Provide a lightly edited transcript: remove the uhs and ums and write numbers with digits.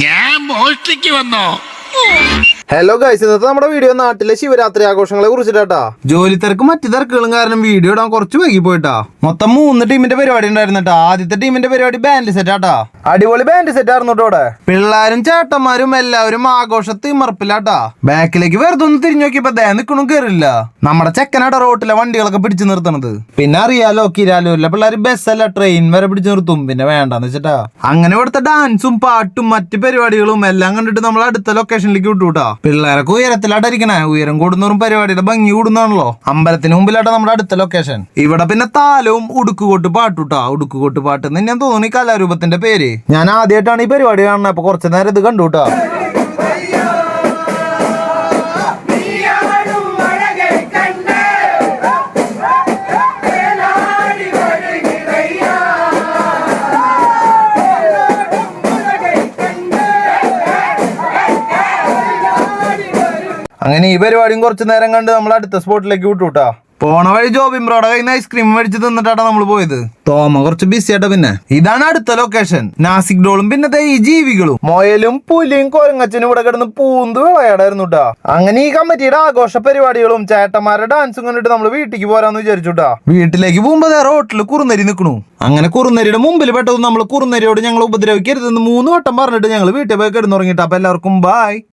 ഞാൻ മോഷ്ടിക്ക് വന്നോ? Hello guys, ഇന്നത്തെ നമ്മുടെ വീഡിയോ നാട്ടിലെ ശിവരാത്രി ആഘോഷങ്ങളെ കുറിച്ചിട്ടാ. ജോലി തിരക്കും മറ്റു തിരക്കുകളും കാരണം വീഡിയോ ഇടാൻ കുറച്ച് വൈകി പോയിട്ടാ. മൊത്തം 3 ടീമിന്റെ പരിപാടി ഉണ്ടായിരുന്നട്ടാ. ആദ്യത്തെ ടീമിന്റെ പരിപാടി ബാൻഡ് സെറ്റ് ആട്ടാ. അടിപൊളി ബാൻഡ് സെറ്റ് ആയിരുന്നു ഇവിടെ. പിള്ളേരും ചേട്ടന്മാരും എല്ലാവരും ആഘോഷത്തിൽ മറപ്പില്ലാട്ടാ. ബാക്കിലേക്ക് വെറുതെ ഒന്ന് തിരിഞ്ഞു നോക്കിയപ്പോ ദേ നിക്കണു കേറില്ല. നമ്മുടെ ചെക്കനാട്ട റോട്ടിലെ വണ്ടികളൊക്കെ പിടിച്ചു നിർത്തണത്. പിന്നെ അറിയാലോ, കിരാലൂരിലെ പിള്ളേർ ബസ്സല്ല ട്രെയിൻ വരെ പിടിച്ചു നിർത്തും. പിന്നെ വേണ്ടെന്ന് വെച്ചിട്ടാ. അങ്ങനെ ഇവിടുത്തെ ഡാൻസും പാട്ടും മറ്റു പരിപാടികളും എല്ലാം കണ്ടിട്ട് നമ്മൾ അടുത്ത ലൊക്കേഷനിലേക്ക് വിട്ടുകൂട്ടാ. പിള്ളേരൊക്കെ ഉയരത്തിലാട്ടിരിക്കണേ. ഉയരം കൂടുന്നവരും പരിപാടിയുടെ ഭംഗി കൂടുന്നാണല്ലോ. അമ്പലത്തിന് മുമ്പിലാട്ടാ നമ്മുടെ അടുത്ത ലൊക്കേഷൻ. ഇവിടെ പിന്നെ താലവും ഉടുക്കുകോട്ട് പാട്ടുട്ടാ. ഉടുക്കുകോട്ട് പാട്ട് എന്ന് ഞാൻ തോന്നുന്നു ഈ കലാരൂപത്തിന്റെ പേര്. ഞാൻ ആദ്യമായിട്ടാണ് ഈ പരിപാടി കാണുന്നത്. അപ്പൊ കുറച്ചു നേരം ഇത് കണ്ടുട്ടാ. അങ്ങനെ ഈ പരിപാടിയും കുറച്ചു നേരം കണ്ട് നമ്മൾ അടുത്ത സ്പോട്ടിലേക്ക് വിട്ടുട്ടാ. പോണ വഴി ജോബിംബ്രോടെ കയ്യിൽ നിന്ന് ഐസ്ക്രീം മേടിച്ച് തിന്നിട്ടാണ് നമ്മൾ പോയത്. തോമ കുറച്ച് ബിസി ആയിട്ട്. പിന്നെ ഇതാണ് അടുത്ത ലൊക്കേഷൻ. നാസിക് ഡോളും പിന്നത്തെ ഈ ജീവികളും മൊയലും പുലിയും കൊരങ്ങച്ചനും ഇവിടെ കിടന്ന് പൂന്ത് വിളയാടായിരുന്നു ട്ടാ. അങ്ങനെ ഈ കമ്മിറ്റിയുടെ ആഘോഷ പരിപാടികളും ചേട്ടന്മാരുടെ ഡാൻസും കണ്ടിട്ട് നമ്മൾ വീട്ടിലേക്ക് പോരാന്ന് വിചാരിച്ചുട്ടാ. വീട്ടിലേക്ക് പോകുമ്പോ റോട്ടിൽ കുറുനരി നിൽക്കണു. അങ്ങനെ കുറുനരിയുടെ മുമ്പിൽ പെട്ടത് നമ്മൾ കുറുനരിയോട് ഞങ്ങൾ ഉപദ്രവിക്കരുതെന്ന് 3 വട്ടം പറഞ്ഞിട്ട് ഞങ്ങൾ വീട്ടിൽ പോയി കിടന്നുറങ്ങിട്ടാ. അപ്പൊ എല്ലാവർക്കും ബൈ.